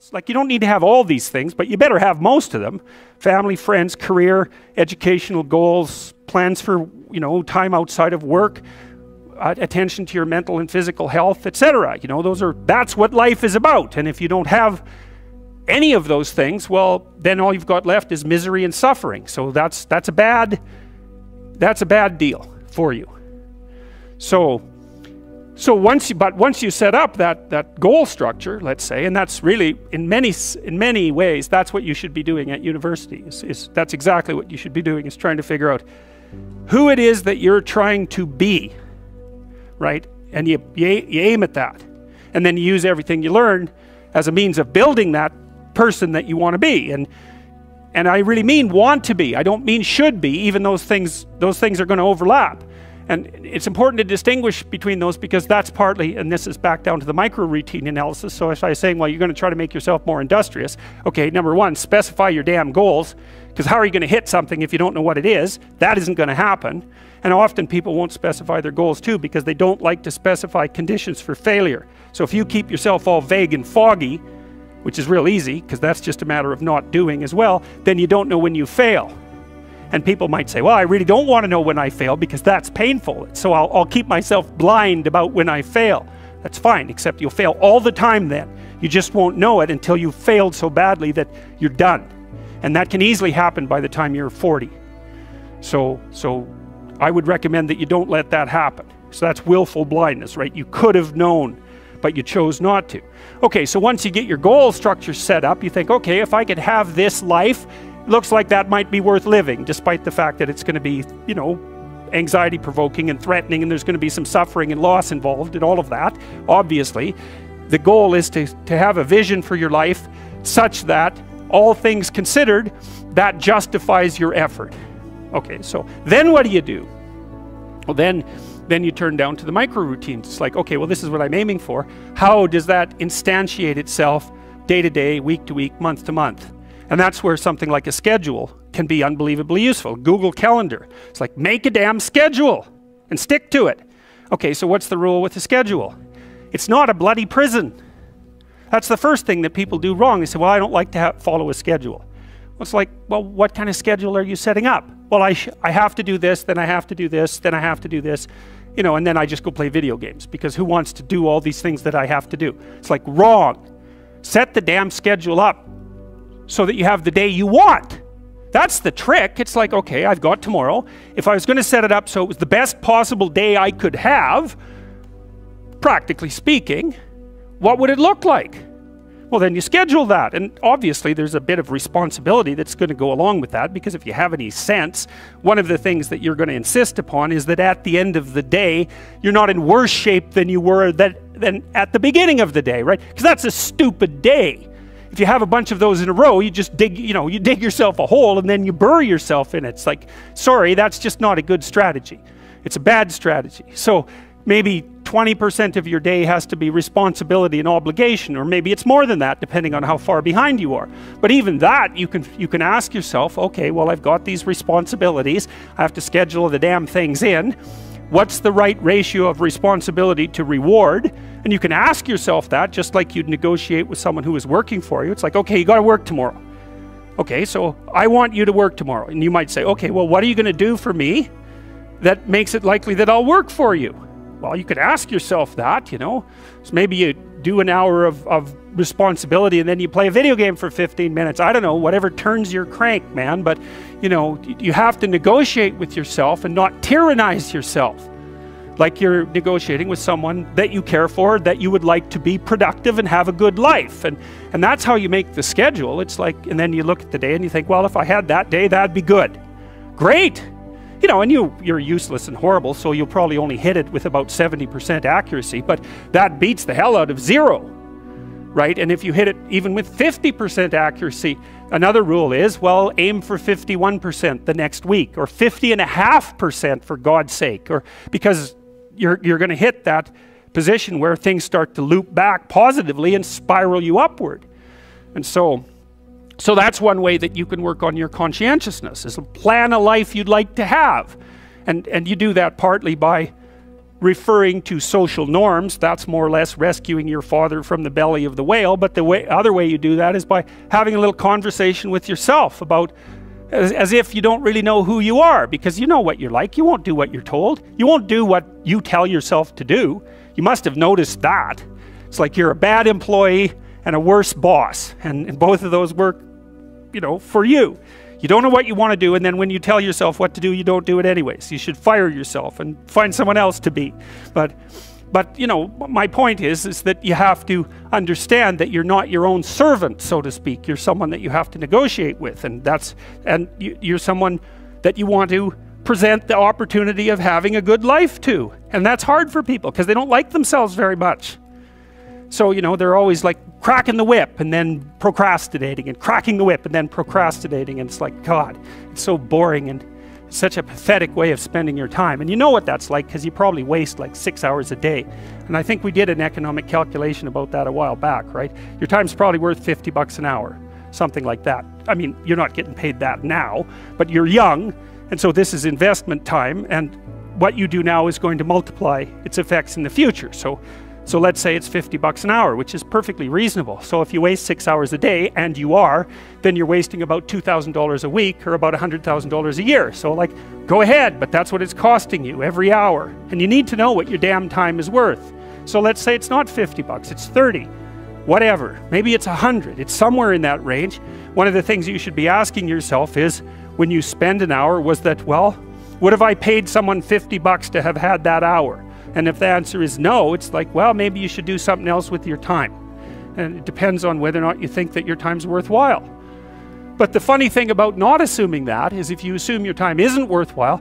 It's like you don't need to have all these things, but you better have most of them. Family, friends, career, educational goals, plans for, you know, time outside of work, attention to your mental and physical health, etc. You know, that's what life is about. And if you don't have any of those things, well, then all you've got left is misery and suffering. So that's a bad deal for you. So once you set up that goal structure, let's say, and that's really in many ways that's what you should be doing at university. That's exactly what you should be doing, is trying to figure out who it is that you're trying to be, right? And you aim at that, and then you use everything you learn as a means of building that person that you want to be. And I really mean want to be. I don't mean should be. Even those things are going to overlap. And it's important to distinguish between those, because that's partly, and this is back down to the micro routine analysis. So if I was saying, well, you're going to try to make yourself more industrious. Okay, number one, specify your damn goals, because how are you going to hit something if you don't know what it is? That isn't going to happen. And often people won't specify their goals too, because they don't like to specify conditions for failure. So if you keep yourself all vague and foggy, which is real easy, because that's just a matter of not doing as well, then you don't know when you fail. And people might say, well, I really don't want to know when I fail because that's painful. So I'll keep myself blind about when I fail. That's fine, except you'll fail all the time then. You just won't know it until you've failed so badly that you're done. And that can easily happen by the time you're 40. So I would recommend that you don't let that happen. So that's willful blindness, right? You could have known, but you chose not to. Okay, so once you get your goal structure set up, you think, okay, if I could have this life, looks like that might be worth living, despite the fact that it's going to be, you know, anxiety provoking and threatening, and there's going to be some suffering and loss involved and all of that. Obviously, the goal is to have a vision for your life such that, all things considered, that justifies your effort. Okay, so then what do? Well, then you turn down to the micro routines. It's like, okay, well, this is what I'm aiming for. How does that instantiate itself day to day, week to week, month to month? And that's where something like a schedule can be unbelievably useful. Google Calendar. It's like, make a damn schedule and stick to it. Okay, so what's the rule with the schedule? It's not a bloody prison. That's the first thing that people do wrong. They say, well, I don't like to follow a schedule. Well, it's like, well, what kind of schedule are you setting up? Well, I have to do this, then I have to do this, then I have to do this, you know, and then I just go play video games, because who wants to do all these things that I have to do? It's like, wrong. Set the damn schedule up so that you have the day you want. That's the trick. It's like, okay, I've got tomorrow. If I was going to set it up so it was the best possible day I could have, practically speaking, what would it look like? Well, then you schedule that. And obviously there's a bit of responsibility that's going to go along with that, because if you have any sense, one of the things that you're going to insist upon is that at the end of the day, you're not in worse shape than you were than at the beginning of the day, right? Because that's a stupid day. If you have a bunch of those in a row, you just dig, you know, you dig yourself a hole and then you bury yourself in it. It's like, sorry, that's just not a good strategy. It's a bad strategy. So maybe 20% of your day has to be responsibility and obligation, or maybe it's more than that, depending on how far behind you are. But even that, you can ask yourself, okay, well, I've got these responsibilities. I have to schedule the damn things in. What's the right ratio of responsibility to reward? And you can ask yourself that, just like you'd negotiate with someone who is working for you. It's like, okay, you got to work tomorrow. Okay, so I want you to work tomorrow. And you might say, okay, well, what are you going to do for me that makes it likely that I'll work for you? Well, you could ask yourself that, you know. So maybe you do an hour of responsibility and then you play a video game for 15 minutes. I don't know, whatever turns your crank, man. But, you know, you have to negotiate with yourself and not tyrannize yourself. Like you're negotiating with someone that you care for, that you would like to be productive and have a good life. And that's how you make the schedule. It's like, and then you look at the day and you think, well, if I had that day, that'd be good. Great. You know, and you're useless and horrible, so you'll probably only hit it with about 70% accuracy, but that beats the hell out of 0, right? And if you hit it even with 50% accuracy, another rule is, well, aim for 51% the next week, or 50.5% for God's sake, or because you're going to hit that position where things start to loop back positively and spiral you upward. And so that's one way that you can work on your conscientiousness, is plan a life you'd like to have. And you do that partly by referring to social norms. That's more or less rescuing your father from the belly of the whale. But the other way you do that is by having a little conversation with yourself about, as if you don't really know who you are, because you know what you're like. You won't do what you're told. You won't do what you tell yourself to do. You must have noticed that. It's like you're a bad employee and a worse boss, and both of those work, you know, for you. You don't know what you want to do, and then when you tell yourself what to do, you don't do it anyways. You should fire yourself and find someone else to be. But you know, my point is that you have to understand that you're not your own servant, so to speak. You're someone that you have to negotiate with, and you're someone that you want to present the opportunity of having a good life to. And that's hard for people because they don't like themselves very much. So, you know, they're always like cracking the whip and then procrastinating, and cracking the whip and then procrastinating, and it's like, God, it's so boring and it's such a pathetic way of spending your time. And you know what that's like, because you probably waste like 6 hours a day. And I think we did an economic calculation about that a while back, right? Your time's probably worth 50 bucks an hour, something like that. I mean, you're not getting paid that now, but you're young, and so this is investment time, and what you do now is going to multiply its effects in the future. So let's say it's 50 bucks an hour, which is perfectly reasonable. So if you waste 6 hours a day, and you are, then you're wasting about $2,000 a week, or about $100,000 a year. So like, go ahead, but that's what it's costing you every hour. And you need to know what your damn time is worth. So let's say it's not 50 bucks, it's 30, whatever. Maybe it's 100, it's somewhere in that range. One of the things you should be asking yourself is, when you spend an hour, was that, well, would have I paid someone 50 bucks to have had that hour? And if the answer is no, it's like, well, maybe you should do something else with your time. And it depends on whether or not you think that your time's worthwhile. But the funny thing about not assuming that is, if you assume your time isn't worthwhile,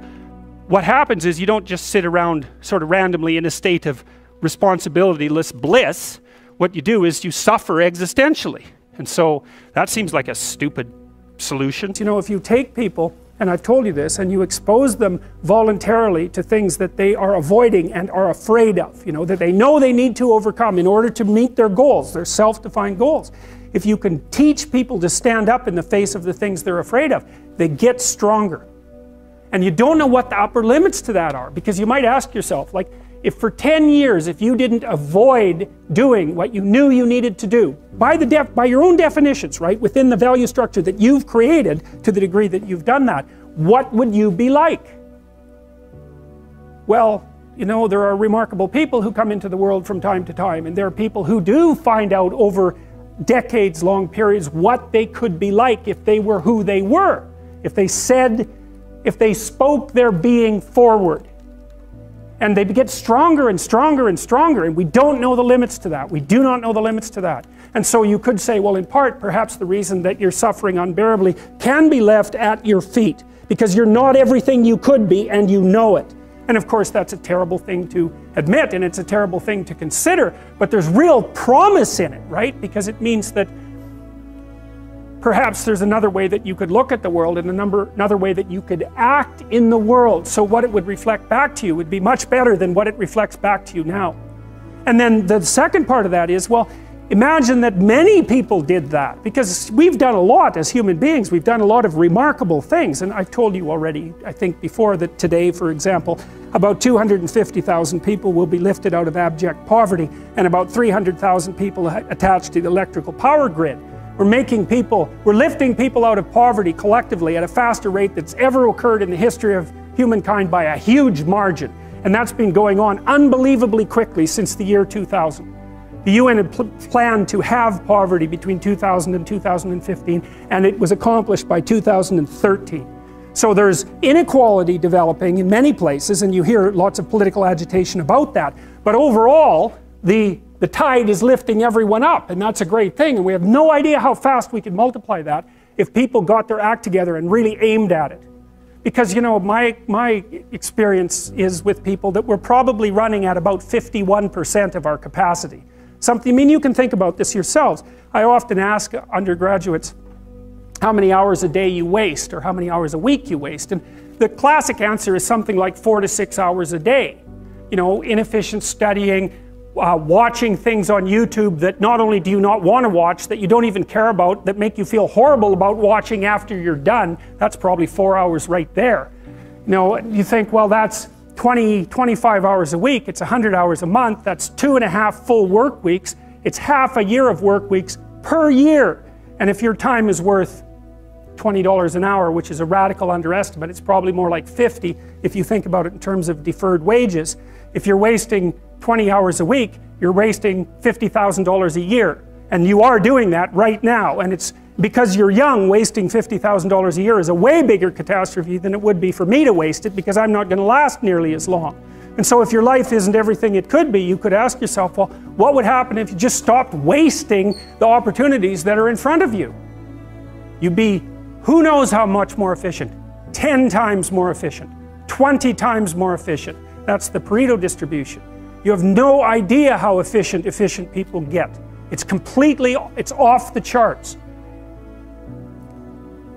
what happens is you don't just sit around sort of randomly in a state of responsibilityless bliss. What you do is you suffer existentially. And so that seems like a stupid solution. You know, if you take people, and I've told you this, and you expose them voluntarily to things that they are avoiding and are afraid of, you know, that they know they need to overcome in order to meet their goals, their self-defined goals. If you can teach people to stand up in the face of the things they're afraid of, they get stronger. And you don't know what the upper limits to that are, because you might ask yourself, like, if for 10 years, if you didn't avoid doing what you knew you needed to do, by your own definitions, right, within the value structure that you've created, to the degree that you've done that, what would you be like? Well, you know, there are remarkable people who come into the world from time to time, and there are people who do find out over decades-long periods what they could be like if they were who they were, if they spoke their being forward. And they get stronger and stronger and stronger, and we don't know the limits to that. We do not know the limits to that. And so you could say, well, in part, perhaps the reason that you're suffering unbearably can be left at your feet, because you're not everything you could be, and you know it. And of course, that's a terrible thing to admit, and it's a terrible thing to consider, but there's real promise in it, right? Because it means that perhaps there's another way that you could look at the world, and another way that you could act in the world, so what it would reflect back to you would be much better than what it reflects back to you now. And then the second part of that is, well, imagine that many people did that, because we've done a lot as human beings. We've done a lot of remarkable things, and I've told you already, I think before, that today, for example, about 250,000 people will be lifted out of abject poverty, and about 300,000 people attached to the electrical power grid. We're lifting people out of poverty collectively at a faster rate that's ever occurred in the history of humankind by a huge margin. And that's been going on unbelievably quickly since the year 2000. The UN had planned to have poverty between 2000 and 2015, and it was accomplished by 2013. So there's inequality developing in many places, and you hear lots of political agitation about that. But overall, the tide is lifting everyone up, and that's a great thing, and we have no idea how fast we could multiply that if people got their act together and really aimed at it. Because, you know, my experience is with people that we're probably running at about 51% of our capacity. I mean, you can think about this yourselves. I often ask undergraduates how many hours a day you waste, or how many hours a week you waste, and the classic answer is something like 4 to 6 hours a day. You know, inefficient studying, watching things on YouTube that not only do you not want to watch, that you don't even care about, that make you feel horrible about watching after you're done. That's probably 4 hours right there. You know, you think, well, that's 25 hours a week, it's 100 hours a month, that's 2.5 full work weeks, it's half a year of work weeks per year. And if your time is worth $20 an hour, which is a radical underestimate, it's probably more like 50 if you think about it in terms of deferred wages. If you're wasting 20 hours a week, you're wasting $50,000 a year. And you are doing that right now. And it's because you're young, wasting $50,000 a year is a way bigger catastrophe than it would be for me to waste it, because I'm not going to last nearly as long. And so if your life isn't everything it could be, you could ask yourself, well, what would happen if you just stopped wasting the opportunities that are in front of you? You'd be who knows how much more efficient. 10 times more efficient. 20 times more efficient. That's the Pareto distribution. You have no idea how efficient people get. It's off the charts.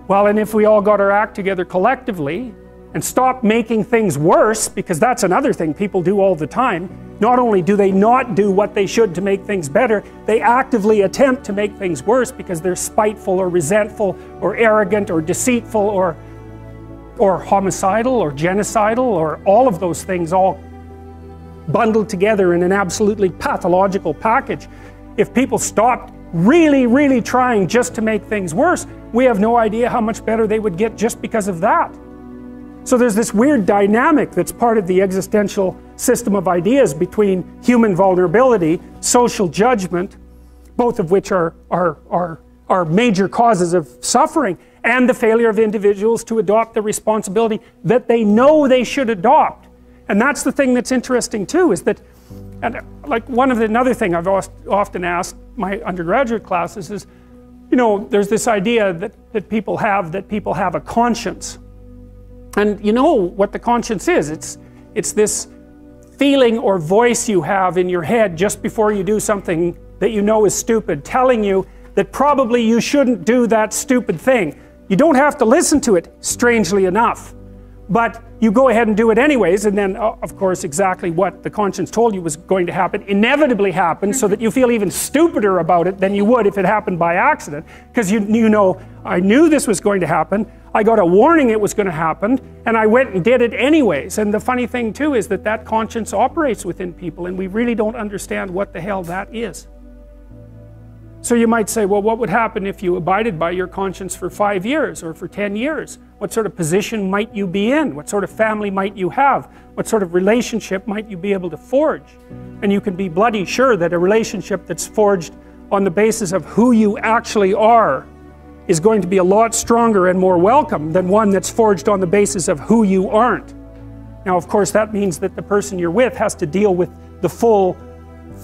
Well, and if we all got our act together collectively and stopped making things worse, because that's another thing people do all the time, not only do they not do what they should to make things better, they actively attempt to make things worse because they're spiteful or resentful or arrogant or deceitful or homicidal or genocidal, or all of those things all bundled together in an absolutely pathological package. If people stopped really trying just to make things worse, we have no idea how much better they would get just because of that. So there's this weird dynamic that's part of the existential system of ideas between human vulnerability, social judgment, both of which are major causes of suffering, and the failure of individuals to adopt the responsibility that they know they should adopt. And that's the thing that's interesting too, is that, and like another thing I've often asked my undergraduate classes is, you know, there's this idea that people have a conscience. And you know what the conscience is. It's this feeling or voice you have in your head just before you do something that you know is stupid, telling you that probably you shouldn't do that stupid thing. You don't have to listen to it, strangely enough, but you go ahead and do it anyways, and then of course exactly what the conscience told you was going to happen inevitably happens, so that you feel even stupider about it than you would if it happened by accident, because you know, I knew this was going to happen, I got a warning it was going to happen, and I went and did it anyways. And the funny thing too is that conscience operates within people, and we really don't understand what the hell that is. So you might say, well, what would happen if you abided by your conscience for 5 years or for 10 years? What sort of position might you be in? What sort of family might you have? What sort of relationship might you be able to forge? And you can be bloody sure that a relationship that's forged on the basis of who you actually are is going to be a lot stronger and more welcome than one that's forged on the basis of who you aren't. Now, of course, that means that the person you're with has to deal with the full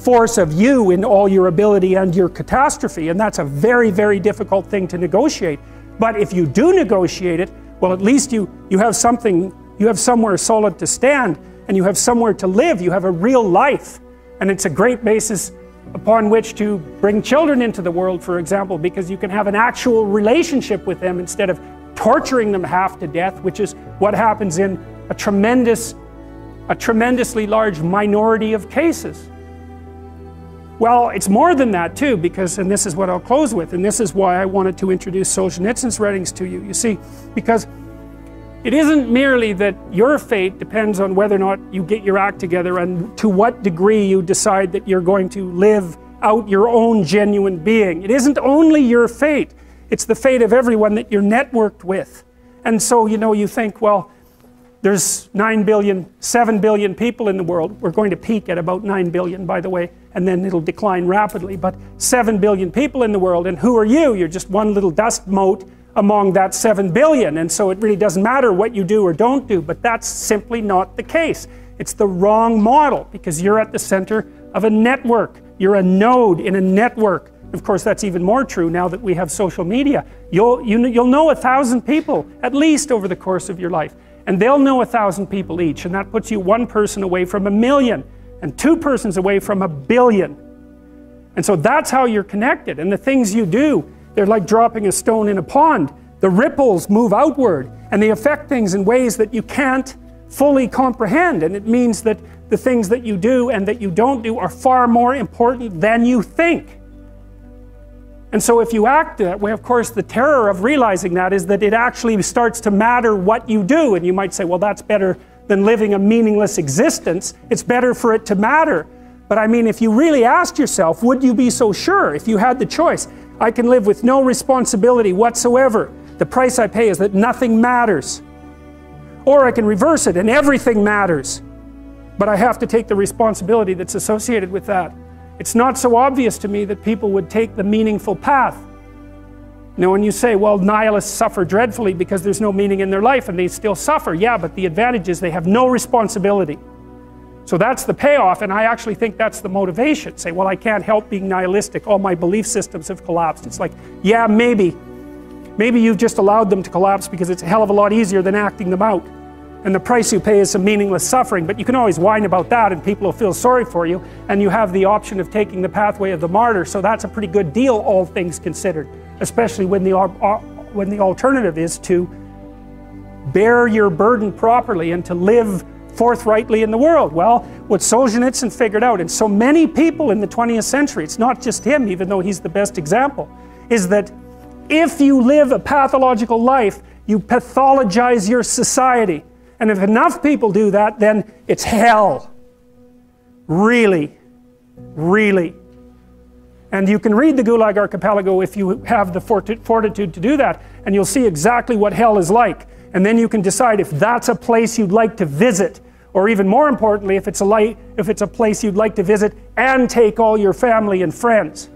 force of you in all your ability and your catastrophe, and that's a very difficult thing to negotiate. But if you do negotiate it, well, at least you have something, you have somewhere solid to stand, and you have somewhere to live, you have a real life. And it's a great basis upon which to bring children into the world, for example, because you can have an actual relationship with them instead of torturing them half to death, which is what happens in a tremendously large minority of cases. Well, it's more than that too, because, and this is what I'll close with, and this is why I wanted to introduce Solzhenitsyn's writings to you. You see, because it isn't merely that your fate depends on whether or not you get your act together and to what degree you decide that you're going to live out your own genuine being. It isn't only your fate, it's the fate of everyone that you're networked with. And so, you know, you think, well, there's 9 billion, 7 billion people in the world. We're going to peak at about 9 billion, by the way, and then it'll decline rapidly. But 7 billion people in the world, and who are you? You're just one little dust mote among that 7 billion, and so it really doesn't matter what you do or don't do, but that's simply not the case. It's the wrong model, because you're at the center of a network. You're a node in a network. Of course, that's even more true now that we have social media. You'll know 1,000 people, at least, over the course of your life. And they'll know 1,000 people each, and that puts you one person away from 1 million, and 2 persons away from 1 billion. And so that's how you're connected, and the things you do, they're like dropping a stone in a pond. The ripples move outward, and they affect things in ways that you can't fully comprehend, and it means that the things that you do and that you don't do are far more important than you think. And so if you act that way, of course, the terror of realizing that is that it actually starts to matter what you do. And you might say, well, that's better than living a meaningless existence. It's better for it to matter. But I mean, if you really asked yourself, would you be so sure if you had the choice? I can live with no responsibility whatsoever. The price I pay is that nothing matters. Or I can reverse it and everything matters. But I have to take the responsibility that's associated with that. It's not so obvious to me that people would take the meaningful path. You know, when you say, well, nihilists suffer dreadfully because there's no meaning in their life and they still suffer. Yeah, but the advantage is they have no responsibility. So that's the payoff, and I actually think that's the motivation. Say, well, I can't help being nihilistic. All my belief systems have collapsed. It's like, yeah, maybe. Maybe you've just allowed them to collapse because it's a hell of a lot easier than acting them out. And the price you pay is some meaningless suffering, but you can always whine about that and people will feel sorry for you, and you have the option of taking the pathway of the martyr, so that's a pretty good deal, all things considered. Especially when the alternative is to bear your burden properly and to live forthrightly in the world. Well, what Solzhenitsyn figured out, and so many people in the 20th century, it's not just him, even though he's the best example, is that if you live a pathological life, you pathologize your society. And if enough people do that, then it's hell. Really. Really. And you can read the Gulag Archipelago if you have the fortitude to do that, and you'll see exactly what hell is like. And then you can decide if that's a place you'd like to visit, or even more importantly, if it's a place you'd like to visit and take all your family and friends.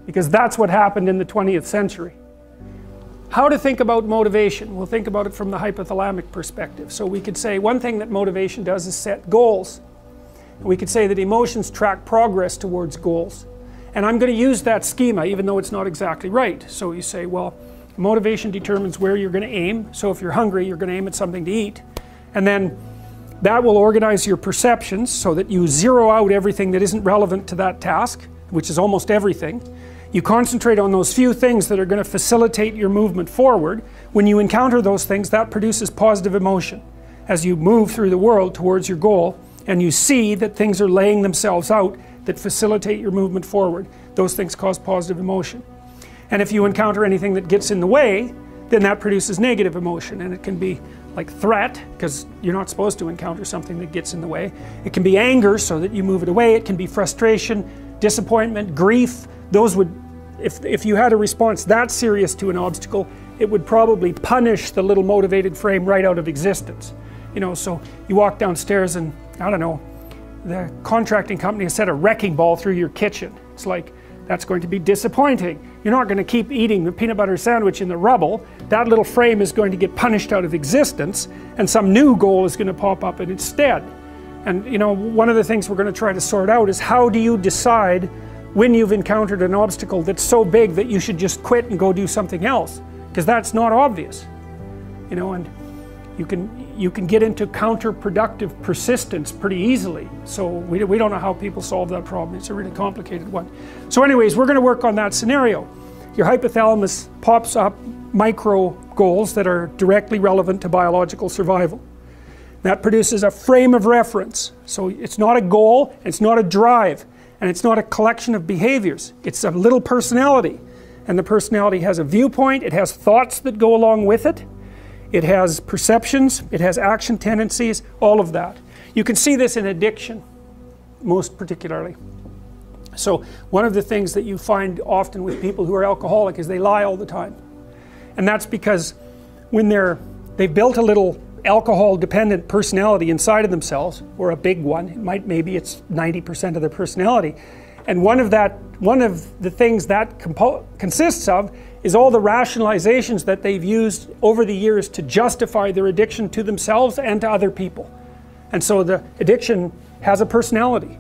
Because that's what happened in the 20th century. How to think about motivation? We'll think about it from the hypothalamic perspective. So we could say one thing that motivation does is set goals. We could say that emotions track progress towards goals. And I'm going to use that schema even though it's not exactly right. So you say, well, motivation determines where you're going to aim. So if you're hungry, you're going to aim at something to eat. And then that will organize your perceptions so that you zero out everything that isn't relevant to that task, which is almost everything. You concentrate on those few things that are going to facilitate your movement forward. When you encounter those things, that produces positive emotion as you move through the world towards your goal, and you see that things are laying themselves out that facilitate your movement forward. Those things cause positive emotion. And if you encounter anything that gets in the way, then that produces negative emotion, and it can be like threat, because you're not supposed to encounter something that gets in the way. It can be anger, so that you move it away. It can be frustration, disappointment, grief. Those would, if you had a response that serious to an obstacle, it would probably punish the little motivated frame right out of existence. You know, so you walk downstairs and, I don't know, the contracting company has set a wrecking ball through your kitchen. It's like, that's going to be disappointing. You're not going to keep eating the peanut butter sandwich in the rubble. That little frame is going to get punished out of existence, and some new goal is going to pop up in its stead. And you know, one of the things we're going to try to sort out is how do you decide when you've encountered an obstacle that's so big that you should just quit and go do something else, because that's not obvious. You know, and you can get into counterproductive persistence pretty easily. So we don't know how people solve that problem. It's a really complicated one. So anyways, we're going to work on that scenario. Your hypothalamus pops up micro goals that are directly relevant to biological survival. That produces a frame of reference. So it's not a goal, it's not a drive, and it's not a collection of behaviors. It's a little personality. And the personality has a viewpoint, it has thoughts that go along with it. It has perceptions, it has action tendencies, all of that. You can see this in addiction, most particularly. So one of the things that you find often with people who are alcoholic is they lie all the time. And that's because when they've built a little alcohol dependent personality inside of themselves, or a big one, maybe it's 90% of their personality. And one of the things that consists of is all the rationalizations that they've used over the years to justify their addiction to themselves and to other people. And so the addiction has a personality.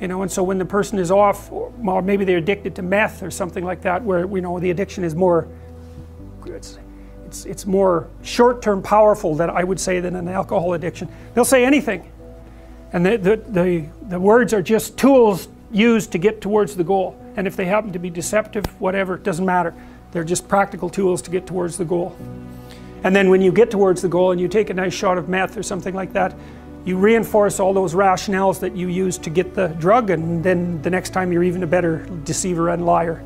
You know, and so when the person is off, or maybe they're addicted to meth or something like that, where, you know, the addiction is more, it's more short-term powerful, than I would say, than an alcohol addiction. They'll say anything. And the words are just tools used to get towards the goal. And if they happen to be deceptive, whatever, it doesn't matter. They're just practical tools to get towards the goal. And then when you get towards the goal and you take a nice shot of meth or something like that, you reinforce all those rationales that you used to get the drug, and then the next time you're even a better deceiver and liar.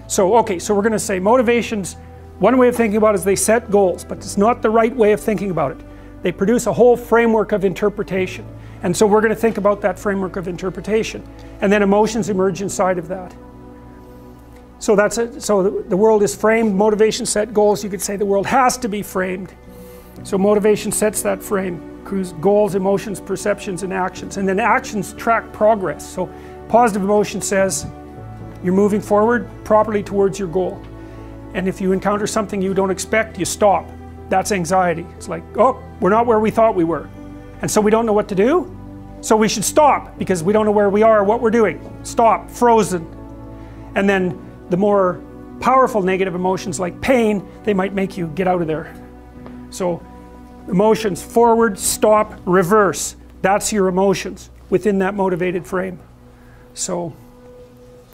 So, okay, so we're going to say motivations, one way of thinking about it is they set goals, but it's not the right way of thinking about it. they produce a whole framework of interpretation. And so we're going to think about that framework of interpretation. And then emotions emerge inside of that. So that's it. So the world is framed, motivation, set, goals. You could say the world has to be framed. So motivation sets that frame, goals, emotions, perceptions, and actions. And then actions track progress. So positive emotion says you're moving forward properly towards your goal. And if you encounter something you don't expect, you stop. That's anxiety. It's like, oh, we're not where we thought we were. And so we don't know what to do. So we should stop because we don't know where we are or what we're doing. Stop, frozen. And then the more powerful negative emotions like pain, they might make you get out of there. So emotions, forward, stop, reverse. That's your emotions within that motivated frame. So,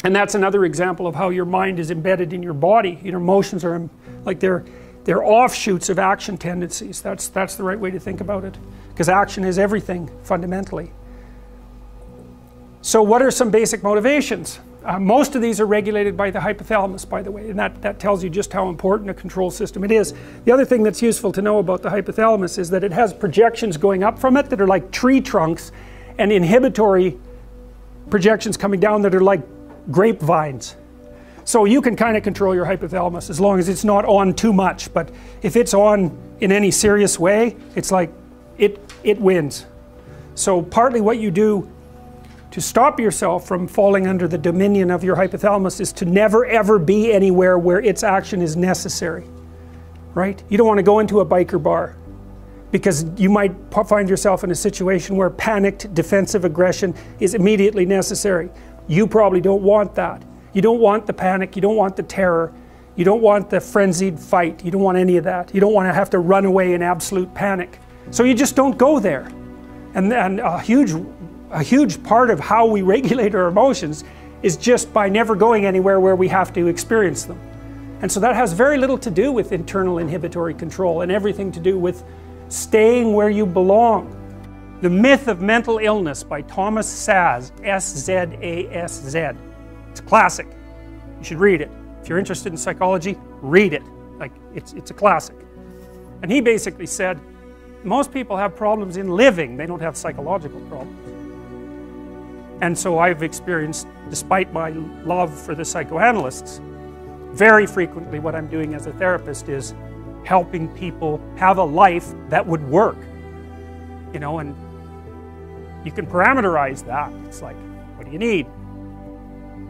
and that's another example of how your mind is embedded in your body. Your emotions are like they're offshoots of action tendencies. That's the right way to think about it. Because action is everything, fundamentally. So what are some basic motivations? Most of these are regulated by the hypothalamus, by the way, and that tells you just how important a control system it is. The other thing that's useful to know about the hypothalamus is that it has projections going up from it that are like tree trunks, and inhibitory projections coming down that are like grapevines. So you can kind of control your hypothalamus as long as it's not on too much, but if it's on in any serious way, it's like it wins. So partly what you do to stop yourself from falling under the dominion of your hypothalamus is to never ever be anywhere where its action is necessary, right? You don't want to go into a biker bar because you might find yourself in a situation where panicked defensive aggression is immediately necessary. You probably don't want that. You don't want the panic, you don't want the terror, you don't want the frenzied fight, you don't want any of that. You don't want to have to run away in absolute panic. So you just don't go there. And a huge part of how we regulate our emotions is just by never going anywhere where we have to experience them. And so that has very little to do with internal inhibitory control and everything to do with staying where you belong. The Myth of Mental Illness by Thomas Szasz, S-Z-A-S-Z. It's a classic. You should read it. If you're interested in psychology, read it. Like, it's a classic. And he basically said, most people have problems in living, they don't have psychological problems. And so I've experienced, despite my love for the psychoanalysts, very frequently what I'm doing as a therapist is helping people have a life that would work. You know, and you can parameterize that. It's like, what do you need?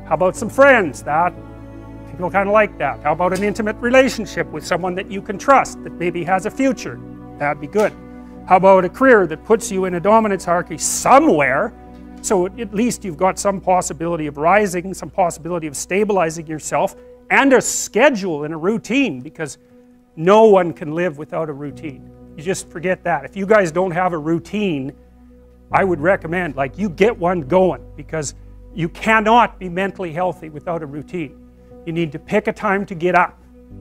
How about some friends? That people kind of like that. How about an intimate relationship with someone that you can trust, that maybe has a future? That'd be good. How about a career that puts you in a dominance hierarchy somewhere, so at least you've got some possibility of rising, some possibility of stabilizing yourself, and a schedule and a routine, because no one can live without a routine. You just forget that. If you guys don't have a routine, I would recommend, like, you get one going, because you cannot be mentally healthy without a routine. You need to pick a time to get up.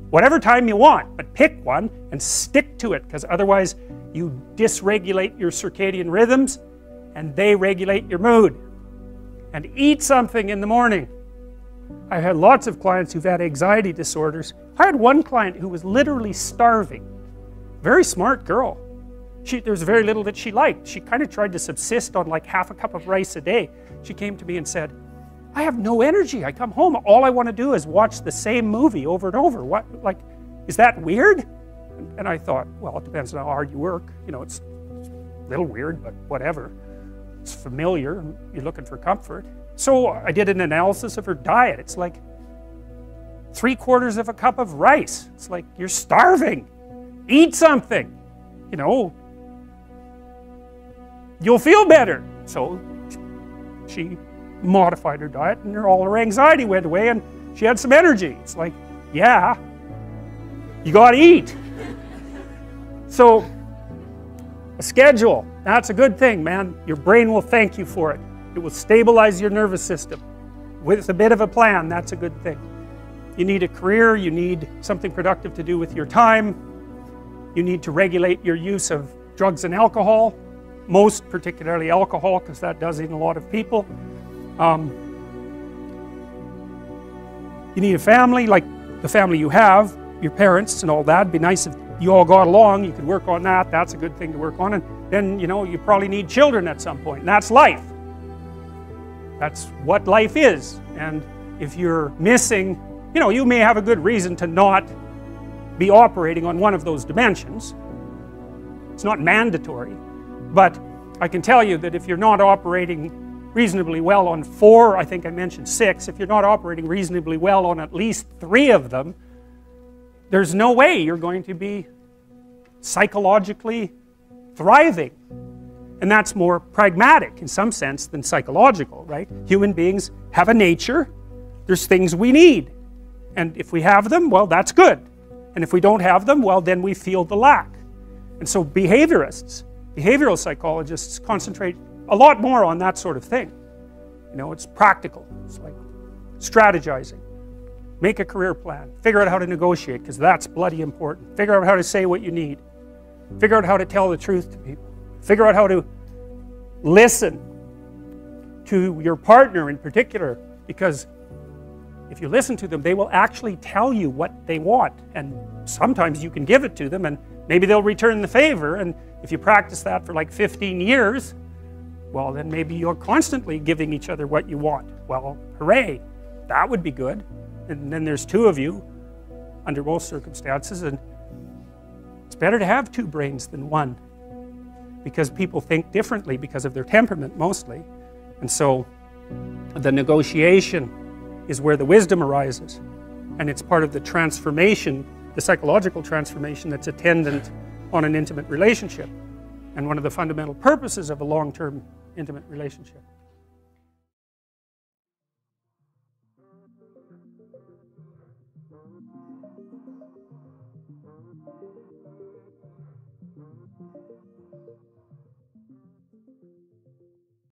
Whatever time you want, but pick one and stick to it, because otherwise you dysregulate your circadian rhythms and they regulate your mood. And eat something in the morning. I've had lots of clients who've had anxiety disorders. I had one client who was literally starving. Very smart girl. There was very little that she liked. She kind of tried to subsist on like half a cup of rice a day. She came to me and said, I have no energy. I come home, all I want to do is watch the same movie over and over. What, like, is that weird? And I thought, well, it depends on how hard you work. You know, it's a little weird, but whatever. It's familiar. You're looking for comfort. So I did an analysis of her diet. It's like 3/4 of a cup of rice. It's like, you're starving. Eat something. You know, you'll feel better. So she modified her diet, and all her anxiety went away, and she had some energy. It's like, yeah, you got to eat. So a schedule, that's a good thing, man. Your brain will thank you for it. It will stabilize your nervous system. With a bit of a plan, that's a good thing. You need a career, you need something productive to do with your time, you need to regulate your use of drugs and alcohol, most particularly alcohol, because that does in a lot of people. You need a family, like the family you have, your parents and all that. It'd be nice if you all got along, you could work on that, that's a good thing to work on, and then, you know, you probably need children at some point, and that's life. That's what life is. And if you're missing, you know, you may have a good reason to not be operating on one of those dimensions. It's not mandatory, but I can tell you that if you're not operating reasonably well on 4, I think I mentioned 6, if you're not operating reasonably well on at least 3 of them, there's no way you're going to be psychologically thriving. And that's more pragmatic in some sense than psychological, right? Human beings have a nature, there's things we need, and if we have them, well, that's good, and if we don't have them, well, then we feel the lack. And so behaviorists, behavioral psychologists concentrate a lot more on that sort of thing. You know, it's practical. It's like strategizing. Make a career plan. Figure out how to negotiate, because that's bloody important. Figure out how to say what you need. Figure out how to tell the truth to people. Figure out how to listen to your partner in particular, because if you listen to them, they will actually tell you what they want, and sometimes you can give it to them and maybe they'll return the favor, and if you practice that for like 15 years, well, then maybe you're constantly giving each other what you want. Well, hooray, that would be good. And then there's 2 of you under most circumstances, and it's better to have 2 brains than 1, because people think differently because of their temperament mostly. And so the negotiation is where the wisdom arises, and it's part of the transformation, the psychological transformation that's attendant on an intimate relationship, and one of the fundamental purposes of a long-term intimate relationship.